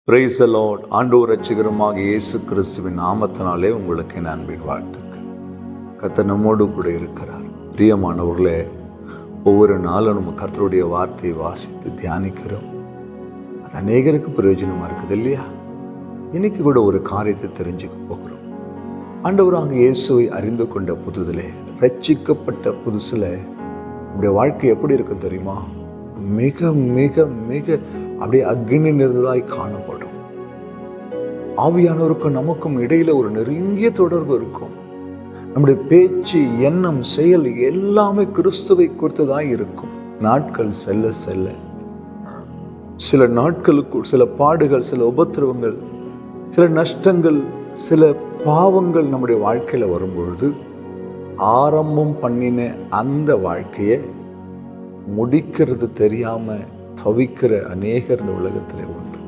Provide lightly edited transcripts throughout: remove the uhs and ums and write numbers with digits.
Praise the Lord. ஆண்டவர் இரட்சகருமாக இயேசு கிறிஸ்துவின் நாமத்தினாலே உங்களுக்கு என் அன்பின் வாழ்த்துக்கள். கர்த்தர் நம்மோடு கூட இருக்கிறார். பிரியமானவர்களே, ஒவ்வொரு நாளும் நம்ம கர்த்தருடைய வார்த்தையை வாசித்து தியானிக்கிறோம். அது அநேகருக்கு பிரயோஜனமாக இருக்குது இல்லையா? இன்னைக்கு கூட ஒரு காரியத்தை தெரிஞ்சுக்க போகிறோம். ஆண்டவர் அங்கே இயேசுவை அறிந்து கொண்ட புதுதிலே, ரட்சிக்கப்பட்ட புதுசில் நம்முடைய வாழ்க்கை எப்படி இருக்கும் தெரியுமா? மிக மிக மிக அப்படியே அக்னி நிறைந்ததாய் காணப்படும். ஆவியானவருக்கும் நமக்கும் இடையில ஒரு நெருங்கிய தொடர்பு இருக்கும். நம்முடைய பேச்சு, எண்ணம், செயல் எல்லாமே கிறிஸ்துவை குறித்துதான் இருக்கும். நாட்கள் செல்ல செல்ல சில நாட்களுக்கு சில பாடுகள், சில உபத்திரவங்கள், சில நஷ்டங்கள், சில பாவங்கள் நம்முடைய வாழ்க்கையில வரும்பொழுது ஆரம்பம் பண்ணின அந்த வாழ்க்கையை முடிக்கிறது தெரியாம தவிக்கிற அநேகர் இந்த உலகத்திலே உண்டு.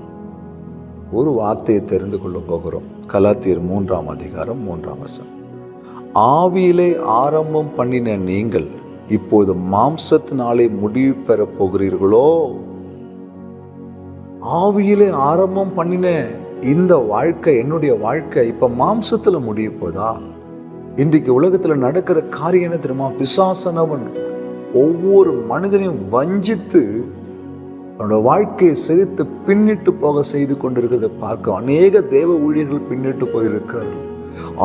ஒரு வார்த்தையை தெரிந்து கொள்ள போகிறோம். கலாத்தியர் 3ஆம் அதிகாரம் 3ஆம் வசனம். ஆவியிலே ஆரம்பம் பண்ணின நீங்கள் இப்போது மாம்சத்தினாலே முடிவு பெற போகிறீர்களோ? ஆவியிலே ஆரம்பம் பண்ணின இந்த வாழ்க்கை, என்னுடைய வாழ்க்கை இப்ப மாம்சத்துல முடிய போதா? இன்றைக்கு உலகத்துல நடக்கிற காரியம் என்ன தெரியுமா? பிசாசனவன் ஒவ்வொரு மனிதனையும் வஞ்சித்து அவனோட வாழ்க்கையை சிரித்து பின்னிட்டு போக செய்து கொண்டிருக்கிறதை பார்க்க அநேக தேவ ஊழியர்கள் பின்னிட்டு போயிருக்கிறார்கள்.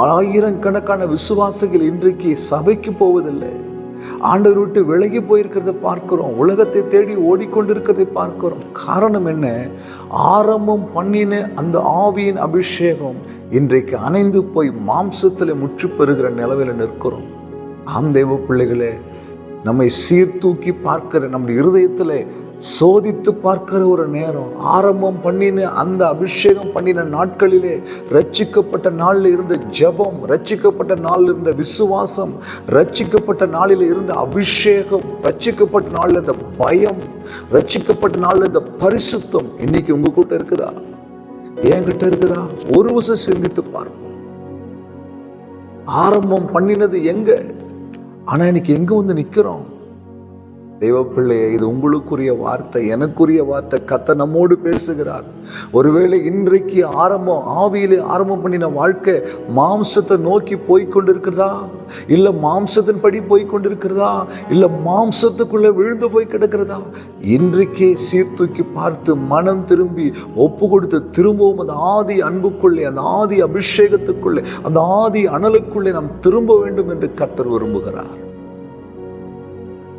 ஆயிரக்கணக்கான விசுவாசிகள் இன்றைக்கு சபைக்கு போவதில்லை, ஆண்டவர் விட்டு விலகி போயிருக்கிறத பார்க்கிறோம். உலகத்தை தேடி ஓடிக்கொண்டிருக்கிறதை பார்க்கிறோம். காரணம் என்ன? ஆரம்பம் பண்ணின அந்த ஆவியின் அபிஷேகம் இன்றைக்கு அணைந்து போய் மாம்சத்தில் முற்று பெறுகிற நிலவில் நிற்கிறோம். ஆம் தேவ பிள்ளைகளே, நம்மை சீர்தூக்கி பார்க்கிற, நம்முடைய இருதயத்தில் சோதித்து பார்க்கிற ஒரு நேரம். ஆரம்பம் பண்ணின அந்த அபிஷேகம் பண்ணின நாட்களிலே, ரட்சிக்கப்பட்ட நாளில் இருந்த ஜெபம், ரட்சிக்கப்பட்ட நாளில் இருந்த விசுவாசம், ரட்சிக்கப்பட்ட நாளில் இருந்த அபிஷேகம், ரட்சிக்கப்பட்ட நாளில் இருந்த பயம், ரட்சிக்கப்பட்ட நாளில் இருந்த பரிசுத்தம் இன்னைக்கு உங்க கிட்ட இருக்குதா? என்கிட்ட இருக்குதா? ஒரு வருஷம் சிந்தித்து பார்ப்போம். ஆரம்பம் பண்ணினது எங்க? ஆனா இன்னைக்கு எங்க வந்து நிக்கிறோம்? தெய்வ பிள்ளையே, இது உங்களுக்குரிய வார்த்தை, எனக்குரிய வார்த்தை. கர்த்தர் நம்மோடு பேசுகிறார். ஒருவேளை இன்றைக்கு ஆவியிலே ஆரம்பம் பண்ணின வாழ்க்கை மாம்சத்தை நோக்கி போய்கொண்டிருக்கிறதா? இல்ல மாம்சத்தின் படி போய்கொண்டிருக்கிறதா? இல்ல மாம்சத்துக்குள்ள விழுந்து போய் கிடக்கிறதா? இன்றைக்கே சீர்தூக்கி பார்த்து மனம் திரும்பி ஒப்பு கொடுத்து திரும்பவும் அந்த ஆதி அன்புக்குள்ளே, அந்த ஆதி அபிஷேகத்துக்குள்ளே, அந்த ஆதி அனலுக்குள்ளே நாம் திரும்ப வேண்டும் என்று கர்த்தர் விரும்புகிறார்.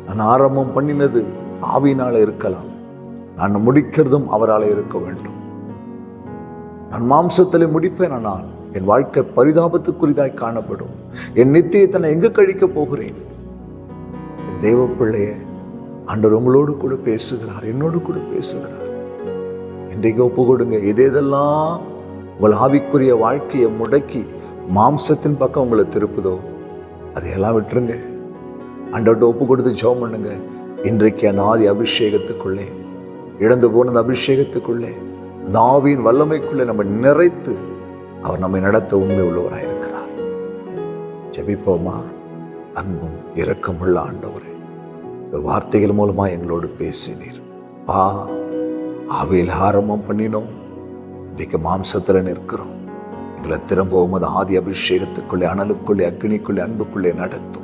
நான் ஆரம்பம் பண்ணினது ஆவியினால இருக்கலாம், நான் முடிக்கிறதும் அவரால் இருக்க வேண்டும். நான் மாம்சத்திலே முடிப்பேன், ஆனால் என் வாழ்க்கை பரிதாபத்துக்குரிதாய் காணப்படும். என் நித்தியத்தை நான் எங்க கழிக்க போகிறேன்? என் தெய்வ பிள்ளையே, ஆண்டவர் உங்களோடு கூட பேசுகிறார், என்னோடு கூட பேசுகிறார். இன்றைக்கு ஒப்பு கொடுங்க. எதெல்லாம் உங்கள் ஆவிக்குரிய வாழ்க்கையை முடக்கி மாம்சத்தின் பக்கம் உங்களை திருப்புதோ அதையெல்லாம் விட்டுருங்க. ஆண்டவர்கிட்ட ஒப்பு கொடுத்து ஜெபம் பண்ணுங்க. இன்றைக்கு அந்த ஆதி அபிஷேகத்துக்குள்ளே, இழந்து போன அந்த அபிஷேகத்துக்குள்ளே, அந்த ஆவியின் வல்லமைக்குள்ளே நம்ம நிறைத்து அவர் நம்மை நடத்த உண்மை உள்ளவராயிருக்கிறார். ஜெபிப்போமா? அன்பும் இரக்கமுள்ள ஆண்டவரே, இந்த வார்த்தைகள் மூலமா எங்களோடு பேசினீர். ஆவியில் ஆரம்பம் பண்ணினோம், இன்றைக்கு மாம்சத்துல நிற்கிறோம். எங்களை திரும்பவும் அந்த ஆதி அபிஷேகத்துக்குள்ளே, அனலுக்குள்ளே, அக்னிக்குள்ளே, அன்புக்குள்ளே நடத்தும்.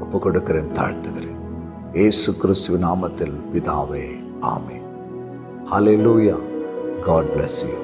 ஒப்பு கொடுக்கிறேன், தாழ்த்துகிறேன். இயேசு கிறிஸ்துவின் நாமத்தில் பிதாவே, ஆமென். ஹல்லேலூயா. God bless you.